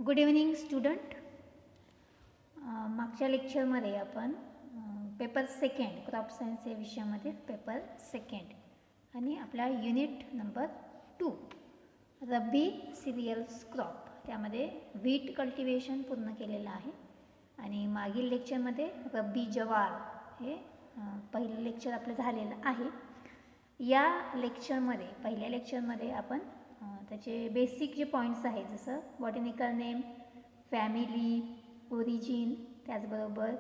Good evening student. मागच्या लेक्चरमध्ये आपण पेपर सेकंड क्रॉप सायन्स या विषयामध्ये पेपर सेकंड आणि आपला युनिट नंबर 2 रब्बी सिरियल्स क्रॉप त्यामध्ये व्हीट कल्टिवेशन पूर्ण केलेलं आहे. आणि मागील लेक्चरमध्ये रब्बी जवार हे पहिलं लेक्चर आपलं झालेलं आहे. या लेक्चरमध्ये पहिल्या लेक्चरमध्ये आपण त्याचे बेसिक जे पॉईंट्स आहेत जसं बॉटॅनिकल नेम, फॅमिली, ओरिजिन, त्याचबरोबर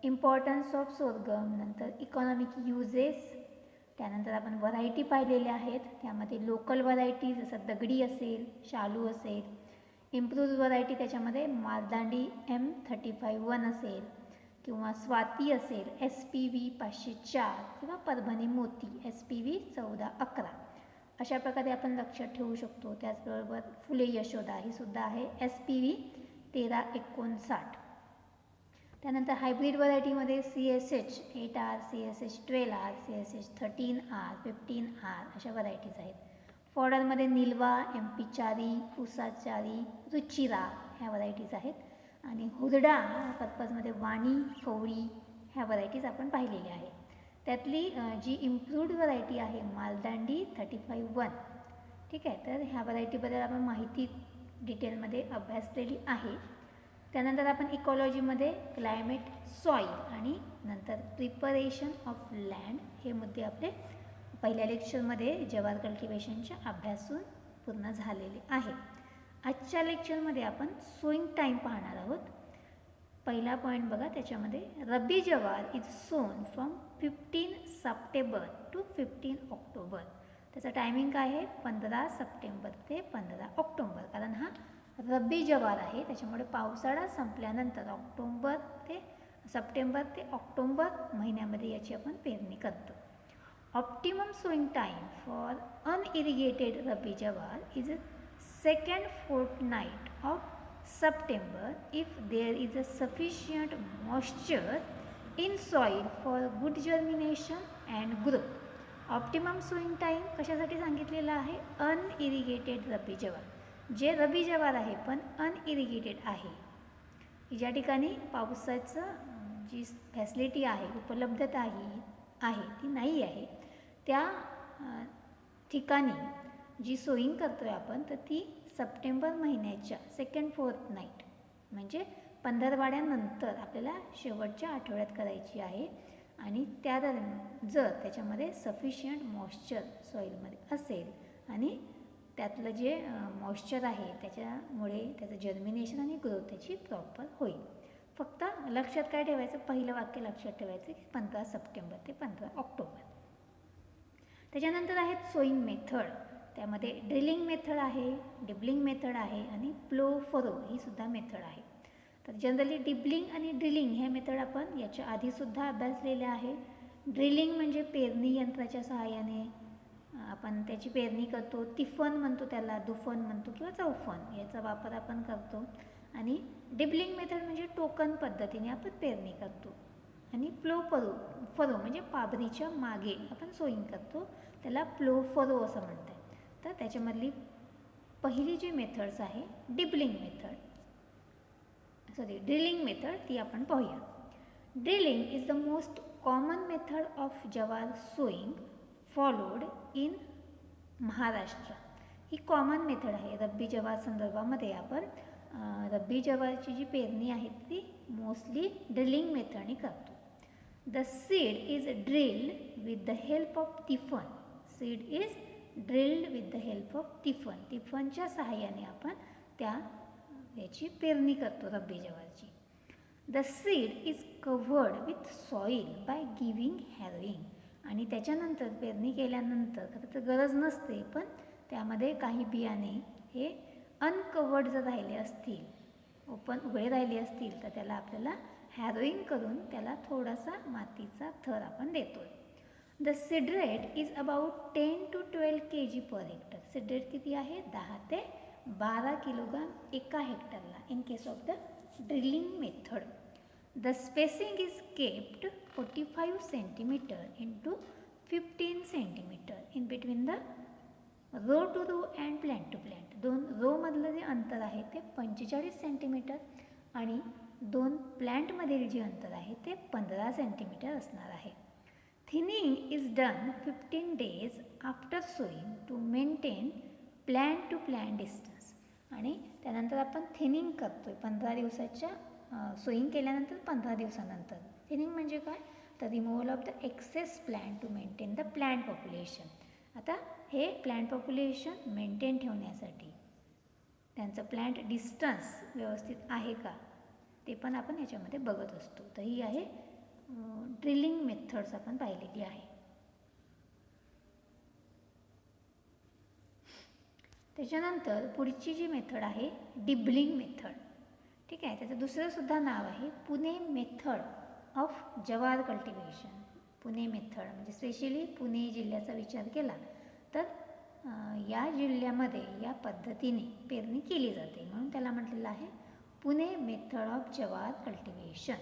इम्पॉर्टन्स ऑफ सोरगम, नंतर इकॉनॉमिक युजेस, त्यानंतर आपण व्हरायटी पाहिलेल्या आहेत. त्यामध्ये लोकल व्हरायटी जसं दगडी असेल, शालू असेल, इम्प्रूव्ह व्हरायटी त्याच्यामध्ये मालदांडी M35-1 असेल किंवा स्वाती असेल SPV 504 किंवा परभणी मोती SPV 1411 अशा प्रकारे आपण लक्षात ठेवू शकतो. त्याचबरोबर फुले यशोदा ही सुद्धा आहे SPV 1359. त्यानंतर hybrid व्हरायटीमध्ये CSH 8R, CSH 12R, CSH 13R, 15R अशा व्हरायटीज आहेत. फॉडरमध्ये निलवा, MP चारी, उसाचारी, रुचिरा ह्या व्हरायटीज आहेत. आणि हुरडा पर्पजमध्ये वाणी, कवळी ह्या व्हरायटीज आपण पाहिलेल्या आहेत. त्यातली जी इम्प्रूव्ड व्हरायटी आहे मालदांडी 35-1, ठीक आहे. तर ह्या व्हरायटीबद्दल आपण माहिती डिटेलमध्ये अभ्यासलेली आहे. त्यानंतर आपण इकॉलॉजीमध्ये क्लायमेट, सॉईल आणि नंतर प्रिपरेशन ऑफ लँड हे मुद्दे आपले पहिल्या लेक्चरमध्ये जवार कल्टिवेशनच्या अभ्यासून पूर्ण झालेले आहे. आजच्या लेक्चरमध्ये आपण सोईंग टाईम पाहणार आहोत. पहिला पॉईंट बघा, त्याच्यामध्ये रब्बी जवार इज सोन फ्रॉम 15 सप्टेंबर टू 15 ऑक्टोबर. त्याचा टायमिंग काय आहे 15 सप्टेंबर ते 15 ऑक्टोबर. कारण हा रब्बी जवार आहे त्याच्यामुळे पावसाळा संपल्यानंतर सप्टेंबर ते ऑक्टोबर महिन्यामध्ये याची आपण पेरणी करतो. Optimum sowing time for unirrigated rabi jowar is second fortnight of September if there is a sufficient moisture in soil for good germination and growth. Optimum sowing time कशासाठी सांगितलेला आहे? अनइरिगेटेड रब्बी जवार. जे रब्बी जवार आहे पण अनइरिगेटेड आहे, ज्या ठिकाणी पावसाचं जी फॅसिलिटी आहे, उपलब्धता आहे ती नाही आहे, त्या ठिकाणी जी सोईंग करतो आहे आपण तर ती सप्टेंबर महिन्याच्या सेकंड फोर्थनाईट म्हणजे पंधरवाड्यानंतर आपल्याला शेवटच्या आठवड्यात करायची आहे. आणि त्या दरम्यान जर त्याच्यामध्ये सफिशियंट मॉइश्चर सॉईलमध्ये असेल आणि त्यातलं जे मॉइश्चर आहे त्याच्यामुळे त्याचं जर्मिनेशन आणि ग्रोथ त्याची प्रॉपर होईल. फक्त लक्षात काय ठेवायचं, पहिलं वाक्य लक्षात ठेवायचं की 15 सप्टेंबर ते 15 ऑक्टोबर. त्याच्यानंतर आहेत सोईंग मेथड. त्यामध्ये ड्रिलिंग मेथड आहे, डिबलिंग मेथड आहे आणि प्लो फरो ही सुद्धा मेथड आहे. तर जनरली डिबलिंग आणि ड्रिलिंग ह्या मेथड आपण याच्या आधीसुद्धा अभ्यासलेल्या आहे. ड्रिलिंग म्हणजे पेरणी यंत्राच्या सहाय्याने आपण त्याची पेरणी करतो. तिफन म्हणतो त्याला, दुफन म्हणतो किंवा चौफन याचा वापर आपण करतो. आणि डिबलिंग मेथड म्हणजे टोकन पद्धतीने आपण पेरणी करतो. आणि प्लो फरो म्हणजे पाबरीच्या मागे आपण सोईंग करतो, त्याला प्लो फरो असं म्हणतात. तर त्याच्यामधली पहिली जी मेथड्स आहे ड्रिलिंग मेथड ती आपण पाहूया. Drilling is the most common method of jowar sowing followed in Maharashtra. ही कॉमन मेथड आहे रब्बी जवार संदर्भामध्ये. आपण रब्बी जवारची जी पेरणी आहे ती मोस्टली ड्रिलिंग मेथडने करतो. The seed is drilled with the help of tifan. Seed is drilled with the help of tifan. तिफनच्या सहाय्याने आपण याची पेरणी करतो रब्बी जवारची. The seed is covered with soil by giving harrowing. आणि त्याच्यानंतर पेरणी केल्यानंतर खरं तर गरज नसते, पण त्यामध्ये काही बियाणे हे अनकवर्ड जर राहिले असतील, उघडे राहिले असतील, तर त्याला आपल्याला हॅरोईंग करून त्याला थोडासा मातीचा थर आपण देतो. The seed rate is about 10 to 12 kg per hectare. Seed rate किती आहे? 10 ते 12 किलोग्राम एका हेक्टरला in case of the drilling method. The spacing is kept 45 centimetre into 15 centimetre in between the row to row and plant to plant. 2 रोमधलं जे अंतर आहे ते 45 सेंटीमीटर आणि 2 प्लॅन्टमधील जे अंतर आहे ते 15 सेंटीमीटर असणार आहे. Thinning is done 15 days after sowing to maintain plant to plant distance. आणि त्यानंतर आपण थिनिंग करतो आहे 15 दिवसाच्या सोईंग केल्यानंतर 15 दिवसानंतर. थिनिंग म्हणजे काय, तर removal of the excess plant to maintain the plant population. आता हे प्लॅन्ट पॉप्युलेशन मेंटेन ठेवण्यासाठी त्यांचं प्लॅन्ट डिस्टन्स व्यवस्थित आहे का ते पण आपण याच्यामध्ये बघत असतो. तर ही आहे ड्रिलिंग मेथड्स आपण पाहिलेली आहे. त्याच्यानंतर पुढची जी मेथड आहे डिबलिंग मेथड. ठीक आहे, त्याचं दुसरंसुद्धा नाव आहे Pune method of jowar cultivation. Pune method म्हणजे स्पेशली पुणे जिल्ह्याचा विचार केला तर या जिल्ह्यामध्ये या पद्धतीने पेरणी केली जाते म्हणून त्याला म्हटलेलं आहे Pune method of jowar cultivation.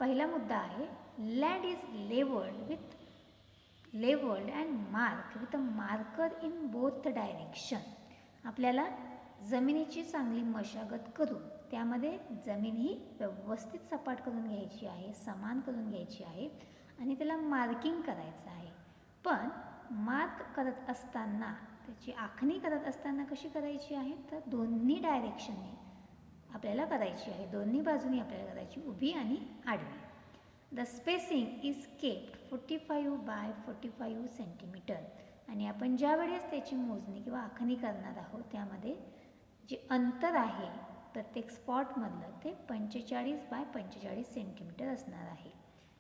पहिला मुद्दा आहे land is levelled and mark with a marker in both direction. आपल्याला जमिनीची चांगली मशागत करून त्यामध्ये जमीन ही व्यवस्थित सपाट करून घ्यायची आहे, समान करून घ्यायची आहे आणि त्याला मार्किंग करायचं आहे. पण मार्क करत असताना त्याची आखणी करत असताना कशी करायची आहे तर दोन्ही डायरेक्शनने आपल्याला करायची आहे, दोन्ही बाजूनी आपल्याला करायची, उभी आणि आडवी. The spacing is kept 45 by 45 centimetre. आणि आपण ज्या वेळेस त्याची मोजणी किंवा आखणी करणार आहोत त्यामध्ये जे अंतर आहे प्रत्येक स्पॉटमधलं ते 45 by 45 सेंटीमीटर असणार आहे.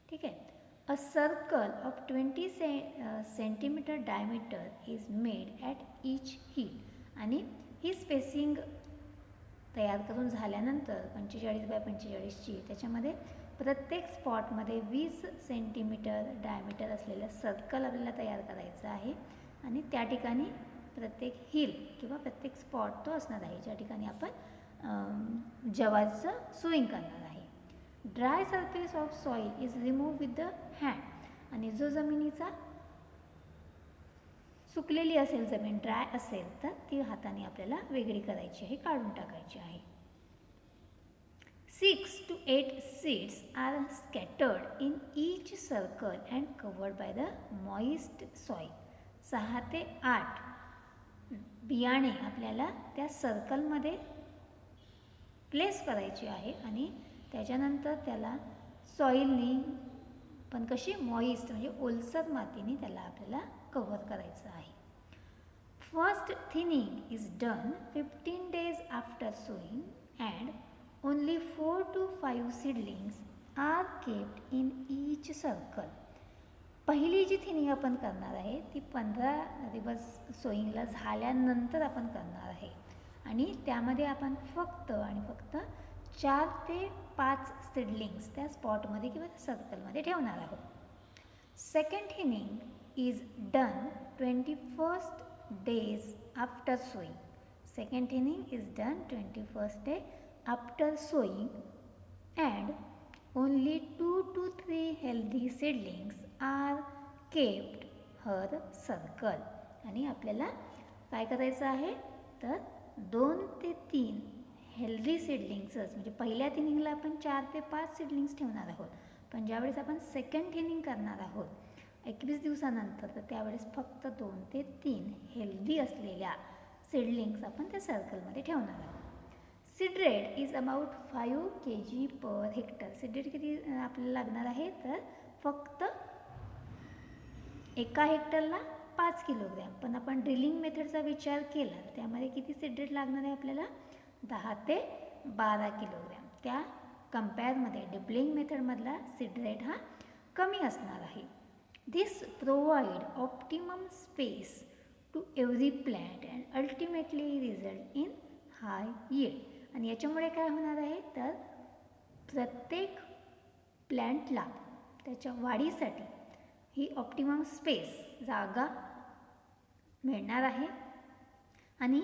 ठीक आहे. A circle of 20 centimetre diameter is made at each hill. आणि ही स्पेसिंग तयार करून झाल्यानंतर 45 by 45ची त्याच्यामध्ये प्रत्येक स्पॉटमध्ये 20 सेंटीमीटर डायमीटर असलेलं सर्कल आपल्याला तयार करायचं आहे आणि त्या ठिकाणी प्रत्येक हिल किंवा प्रत्येक स्पॉट तो असणार आहे ज्या ठिकाणी आपण जवारचं सोईंग करणार आहे. Dry surface of soil is remove with the hand. आणि जो जमिनीचा सुकलेली असेल जमीन ड्राय असेल तर ती हाताने आपल्याला वेगळी करायची आहे, काढून टाकायची आहे. 6 to 8 seeds are scattered in each circle and covered by the moist soil. 6 ते 8 बियाणे आपल्याला त्या सर्कलमध्ये प्लेस करायची आहे आणि त्याच्यानंतर त्याला सॉईलनी पण कशी मॉइस्ट म्हणजे ओलसर मातीने त्याला आपल्याला कव्हर करायचं आहे. First thinning is done 15 days after sowing and only 4 to 5 seedlings are kept in each circle. पहिली जी थिनिंग आपण करणार आहे ती 15 दिवस सोईंगला झाल्यानंतर आपण करणार आहे आणि त्यामध्ये आपण फक्त 4 ते 5 सीडलिंग्स त्या स्पॉटमध्ये किंवा त्या सर्कलमध्ये ठेवणार आहोत. Second thinning is done 21st days after sowing. Second thinning is done 21st day after sowing and only 2 to 3 healthy seedlings are kept per circle. आणि आपल्याला काय करायचं आहे तर 2 ते 3 हेल्दी सीडलिंग्सच म्हणजे पहिल्या थिनिंगला आपण 4 ते 5 सीडलिंग्स ठेवणार आहोत पण ज्यावेळेस आपण सेकंड थिनिंग करणार आहोत 21 दिवसानंतर तर त्यावेळेस फक्त 2 ते 3 हेल्दी असलेल्या सीडलिंग्स आपण त्या सर्कलमध्ये ठेवणार आहोत. Seed rate is about 5 kg per hectare. Seed rate किती आपल्याला लागणार आहे तर फक्त एका हेक्टरला 5 किलोग्रॅम. पण आपण ड्रिलिंग मेथडचा विचार केला तर त्यामध्ये किती सीड रेट लागणार आहे आपल्याला 10 ते 12 किलोग्रॅम. त्या कंपेअरमध्ये डिबलिंग मेथडमधला सीड रेट हा कमी असणार आहे. This provide optimum space to every plant and ultimately result in high yield. आणि याच्यामुळे काय होणार आहे तर प्रत्येक प्लॅन्टला त्याच्या वाढीसाठी ही ऑप्टिमम स्पेस जागा मिळणार आहे आणि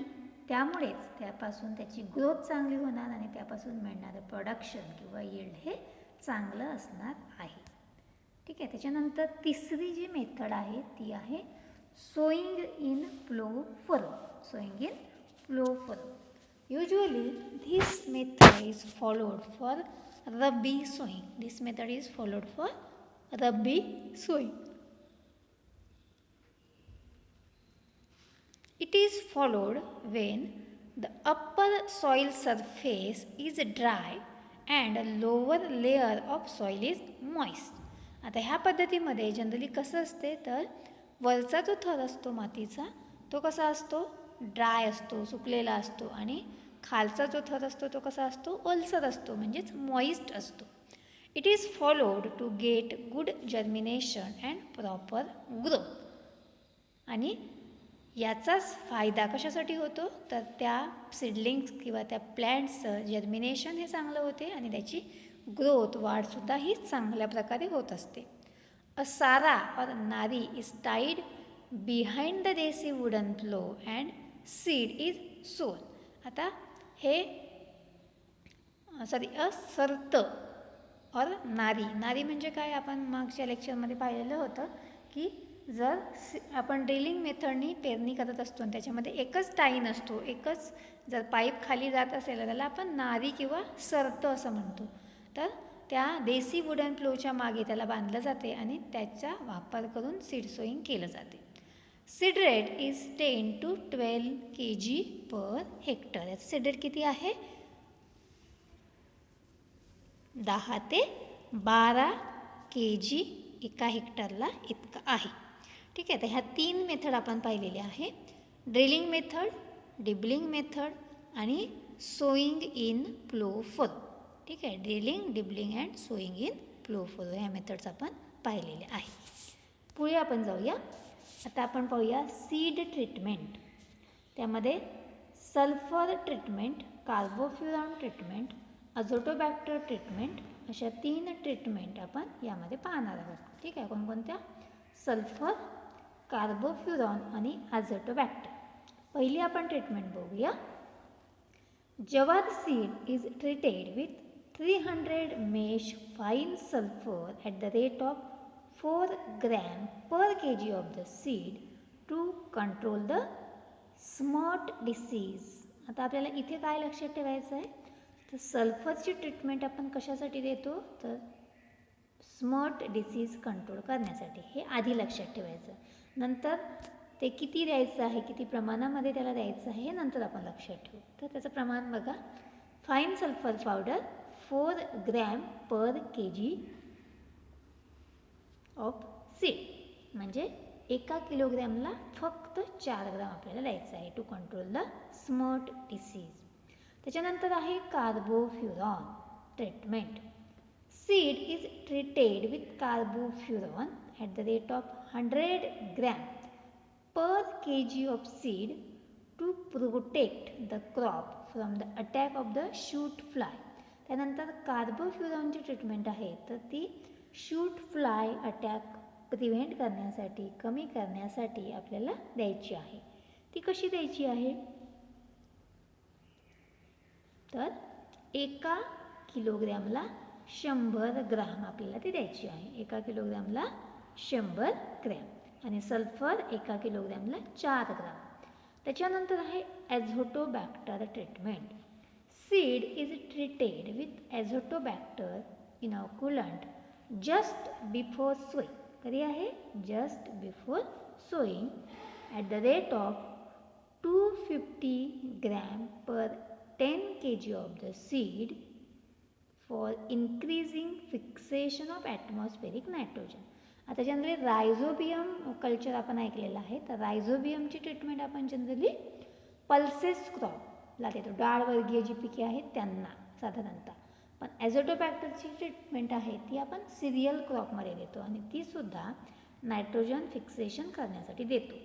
त्यामुळेच त्यापासून त्याची ग्रोथ चांगली होणार आणि त्यापासून मिळणारं प्रोडक्शन किंवा यील्ड हे चांगलं असणार आहे. ठीक आहे. त्याच्यानंतर तिसरी जी मेथड आहे ती आहे sowing in plough furrow. Sowing in plough furrow. Usually this method is followed for Rabi sowing. This method is followed for Rabi sowing. It is followed when the upper soil surface is dry and a lower layer of soil is moist. आता ह्या पद्धतीमध्ये generally कसं असते तर वरचा जो थर असतो मातीचा तो कसा असतो ड्राय असतो, सुकलेला असतो आणि खालचा जो थर असतो तो कसा असतो ओलसर असतो म्हणजेच मॉइस्ट असतो. It is followed to get good germination and proper growth. आणि याचाच फायदा कशासाठी होतो तर त्या सीडलिंग्स किंवा त्या प्लॅन्ट्सचं जर्मिनेशन हे चांगलं होते आणि त्याची ग्रोथ वाढसुद्धा ही चांगल्या प्रकारे होत असते. अ सारा और नारी is tied behind the desi wooden plough and seed is sown. आता हे अ सर्त और नारी, नारी म्हणजे काय आपण मागच्या लेक्चरमध्ये पाहिलेलं होतं की जर आपण ड्रिलिंग मेथडनी पेरणी करत असतो आणि त्याच्यामध्ये एकच टाईन असतो, एकच जर पाईप खाली जात असेल तर त्याला आपण नारी किंवा सर्त असं म्हणतो. तर त्या देसी वुडन प्लोच्या मागे त्याला बांधलं जाते आणि त्याचा वापर करून सीड सोईंग केलं जाते. Seed rate is 10 to 12 kg per hectare. याचं सीड रेट किती आहे 10 ते 12 kg एका हेक्टरला इतका आहे. ठीक आहे. तर ह्या 3 मेथड आपण पाहिलेले आहे. ड्रिलिंग मेथड, डिबलिंग मेथड आणि सोईंग इन प्लो फरो. ठीक आहे. Drilling, dibbling and sowing in plough furrow ह्या मेथड्स आपण पाहिलेले आहे. पुढे आपण जाऊया. आता आपण पाहूया सीड ट्रीटमेंट. त्यामध्ये sulphur treatment, carbofuran treatment, azotobacter treatment अशा 3 ट्रीटमेंट आपण यामध्ये पाहणार आहोत. ठीक आहे. कोणकोणत्या सल्फर, कार्बोफ्युरॉन आणि अझोटोबॅक्टर. पहिली आपण ट्रीटमेंट बघूया. Jowar seed is treated with 300 mesh fine sulphur at the rate of 4 gram per kg of the seed to control the smut disease. आता आपल्याला इथे काय लक्षात ठेवायचं आहे तर सल्फरची ट्रीटमेंट आपण कशासाठी देतो तर स्मॉट डिसीज कंट्रोल करण्यासाठी. हे आधी लक्षात ठेवायचं. नंतर ते किती द्यायचं आहे, किती प्रमाणामध्ये त्याला द्यायचं आहे हे नंतर आपण लक्षात ठेवू. तर त्याचं प्रमाण बघा. Fine sulphur powder 4 gram per kg of seed म्हणजे 1 किलोग्रॅमला फक्त 4 ग्राम आपल्याला द्यायचं आहे to control the smut disease. त्याच्यानंतर आहे कार्बोफ्युरॉन treatment. Seed is treated with कार्बोफ्युरॉन at the rate of 100 gram per kg of seed to protect the crop from the attack of the shoot fly. त्यानंतर कार्बोफ्युरॉनची treatment आहे तर ती shoot fly attack prevent करण्यासाठी, कमी करण्यासाठी आपल्याला द्यायची आहे. ती कशी द्यायची आहे तर 1 किलोग्रॅमला 100 ग्राम आपल्याला ती द्यायची आहे. 1 किलोग्रॅमला 100 ग्रॅम आणि सल्फर 1 किलोग्रॅमला 4 ग्राम. त्याच्यानंतर आहे azotobacter treatment. Seed is treated with azotobacter inoculant just before sowing. कधी आहे just before sowing at the rate of 250 gram per 10 kg of the seed for increasing fixation of atmospheric nitrogen. आता generally rhizobium culture आपण ऐकलेलं आहे. तर रायझोबियमची treatment आपण generally pulses क्रॉपला देतो, डाळवर्गीय जी पिके आहेत त्यांना साधारणतः. पण ॲझोटोबॅक्टरची ट्रीटमेंट आहे ती आपण सिरियल क्रॉपमध्ये देतो आणि तीसुद्धा नायट्रोजन फिक्सेशन करण्यासाठी देतो.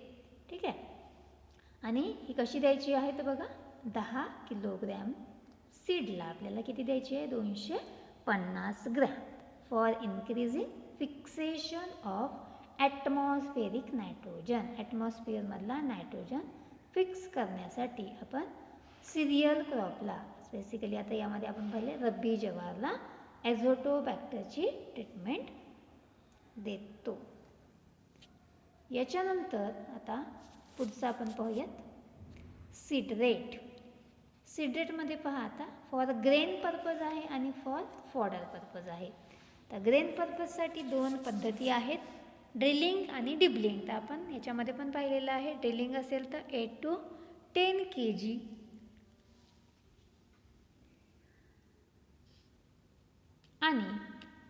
ठीक आहे. आणि ही कशी द्यायची आहे तर बघा 10 किलोग्रॅम सीडला आपल्याला किती द्यायची आहे 250 gram for increasing fixation of atmospheric nitrogen. ॲटमॉस्फिअरमधला नायट्रोजन फिक्स करण्यासाठी आपण सिरियल क्रॉपला बेसिकली आता यामध्ये आपण पाहिले रब्बी जवारला ॲझोटोबॅक्टरची ट्रीटमेंट देतो. याच्यानंतर आता पुढचं आपण पाहूयात सीड रेट. सीड रेटमध्ये पहा आता फॉर ग्रेन पर्पज आहे आणि फॉर फॉडर पर्पज आहे. तर ग्रेन पर्पजसाठी दोन पद्धती आहेत, ड्रिलिंग आणि डिबलिंग. तर आपण याच्यामध्ये पण पाहिलेलं आहे. ड्रिलिंग असेल तर 8 to 10 kg आणि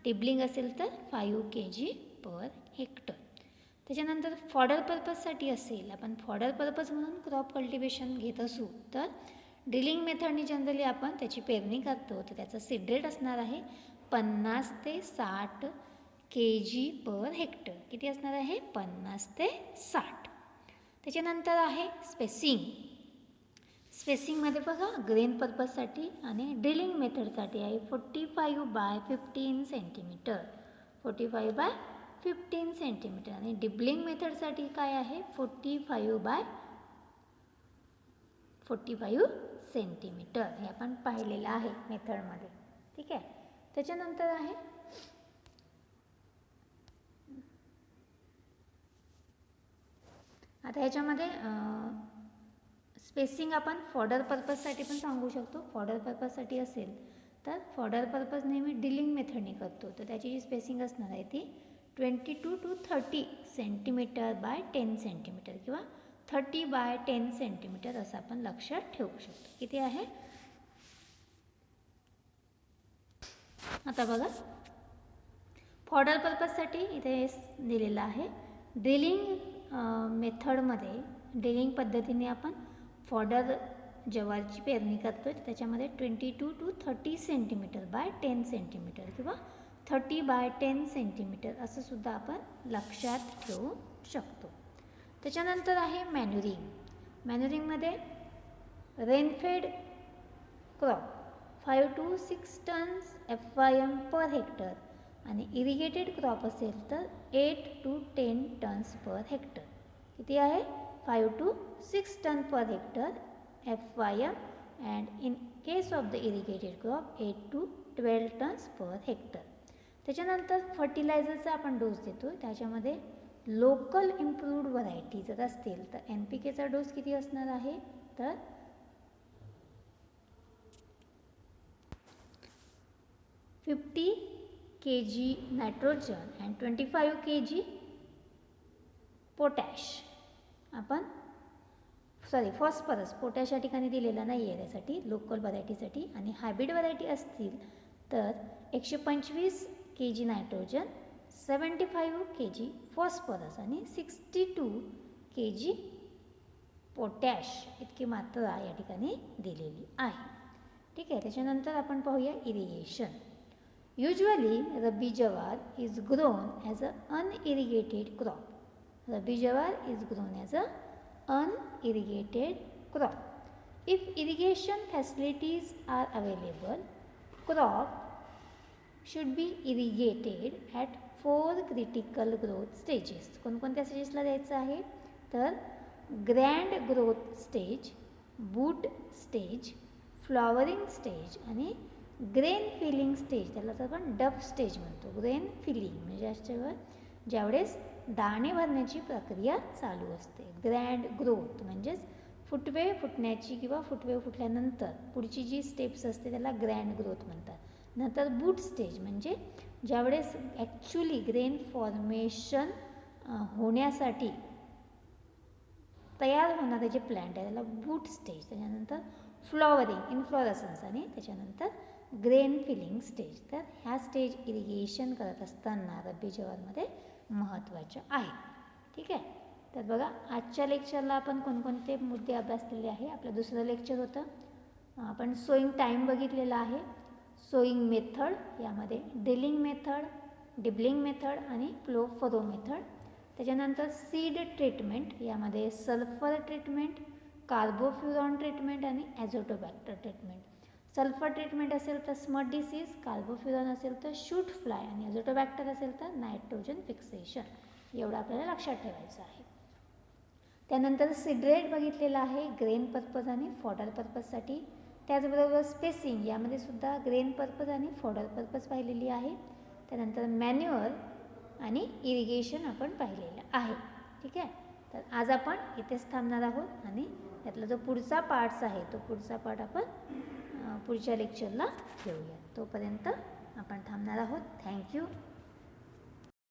डिबलिंग असेल तर 5 kg पर हेक्टर. त्याच्यानंतर फॉडर पर्पजसाठी असेल, आपण फॉडर पर्पज म्हणून क्रॉप कल्टिवेशन घेत असू तर ड्रिलिंग मेथडनी जनरली आपण त्याची पेरणी करतो. तर त्याचा सीड रेट असणार आहे 50 ते 60 kg पर हेक्टर. किती असणार आहे? 50 ते 60. त्याच्यानंतर आहे स्पेसिंग. स्पेसिंगमध्ये बघा ग्रेन पर्पजसाठी आणि ड्रिलिंग मेथडसाठी आहे 45 बाय 15 सेंटीमीटर. 45 by 15 centimetre. आणि डिबलिंग मेथडसाठी काय आहे? 45 बाय 45 सेंटीमीटर. हे आपण पाहिलेलं आहे मेथडमध्ये. ठीक आहे. त्याच्यानंतर आहे आता ह्याच्यामध्ये स्पेसिंग आपण फॉडर पर्पजसाठी पण सांगू शकतो. फॉडर पर्पजसाठी असेल तर फॉडर पर्पज नेहमी ड्रिलिंग मेथडने करतो. तर त्याची जी स्पेसिंग असणार आहे ती 22 to 30 सेंटीमीटर बाय 10 सेंटीमीटर किंवा 30 बाय 10 सेंटीमीटर असं आपण लक्षात ठेवू शकतो. किती आहे? आता बघा फॉडर पर्पजसाठी इथे दिलेलं आहे. ड्रिलिंग मेथडमध्ये ड्रिलिंग पद्धतीने आपण फॉडर ज्वारीची पेरणी करतो. त्याच्यामध्ये 22 to 30 सेंटीमीटर बाय 10 सेंटीमीटर किंवा 30 बाय 10 सेंटीमीटर असं सुद्धा आपण लक्षात ठेवू शकतो. त्याच्यानंतर आहे मॅन्युरिंग. मॅन्युरिंगमध्ये rainfed crop 5 to 6 tons FYM per hectare आणि इरिगेटेड क्रॉप असेल तर 8 to 10 टन्स पर हेक्टर. किती आहे? 5 to 6 ton per hectare FYM and in case of the irrigated crop 8 to 12 tons per hectare. त्याच्यानंतर फर्टिलायझरचा आपण डोस देतो. त्याच्यामध्ये लोकल इम्प्रूव्ड व्हरायटी जर असतील तर NPKचा डोस किती असणार आहे? तर 50 kg nitrogen and 25 kg potash. आपण फॉस्फरस पोटॅश या ठिकाणी दिलेला नाही आहे त्यासाठी लोकल व्हरायटीसाठी. आणि हायब्रिड व्हरायटी असतील तर 125 kg नायट्रोजन, 75 kg फॉस्फरस आणि 62 kg पोटॅश इतकी मात्रा या ठिकाणी दिलेली आहे. ठीक आहे. त्याच्यानंतर आपण पाहूया irrigation. Usually rabi jowar is grown as a unirrigated crop. Rabi jowar is grown as a unirrigated crop. If irrigation facilities are available, crop should be irrigated at 4 critical growth stages. कोणकोणत्या स्टेजेसला द्यायचं आहे? तर ग्रँड ग्रोथ स्टेज, बूट स्टेज, फ्लॉवरिंग स्टेज आणि grain feeling stage. त्याला तर आपण डफ stage म्हणतो. ग्रेन फिलिंग म्हणजे ज्यावेळेस दाणे भरण्याची प्रक्रिया चालू असते. ग्रँड ग्रोथ म्हणजेच फुटवे फुटण्याची किंवा फुटवे फुटल्यानंतर पुढची जी स्टेप्स असते त्याला ग्रँड ग्रोथ म्हणतात. नंतर बूट स्टेज म्हणजे ज्यावेळेस ॲक्च्युली ग्रेन फॉर्मेशन होण्यासाठी तयार होणारे जे प्लांट आहे त्याला बूट स्टेज. त्याच्यानंतर फ्लॉवरिंग इन्फ्लॉरसन्स आणि त्याच्यानंतर ग्रेन फिलिंग स्टेज. तर ह्या स्टेज इरिगेशन करत असताना रब्बी जवारमध्ये महत्त्वाच्या आहे. ठीक आहे. तर बघा आजच्या लेक्चरला आपण कोणकोणते मुद्दे अभ्यासलेले आहे. आपलं दुसरं लेक्चर होतं. आपण सोईंग टाईम बघितलेला आहे. सोईंग मेथड यामध्ये ड्रिलिंग मेथड, डिबलिंग मेथड आणि प्लो फरो मेथड. त्याच्यानंतर सीड ट्रीटमेंट यामध्ये सल्फर ट्रीटमेंट, कार्बोफ्युरॉन ट्रीटमेंट आणि ॲझोटोबॅक्टर ट्रीटमेंट. सल्फर ट्रीटमेंट असेल तर स्मट डिसीज, कार्बोफ्युरॉन असेल तर शूट फ्लाय आणि ॲझोटोबॅक्टर असेल तर नायट्रोजन फिक्सेशन. एवढं आपल्याला लक्षात ठेवायचं आहे. त्यानंतर सीड रेट बघितलेला आहे ग्रेन पर्पज आणि फॉडर पर्पजसाठी. त्याचबरोबर स्पेसिंग यामध्ये सुद्धा ग्रेन पर्पज आणि फॉडर पर्पज पाहिलेली आहे. त्यानंतर मॅन्युअर आणि इरिगेशन आपण पाहिलेलं आहे. ठीक आहे. तर आज आपण इथेच थांबणार आहोत आणि यातला जो पुढचा पार्ट्स आहे तो पुढचा पार्ट आपण पुढच्या लेक्चरला घेऊया. तोपर्यंत आपण थांबणार आहोत. थँक्यू.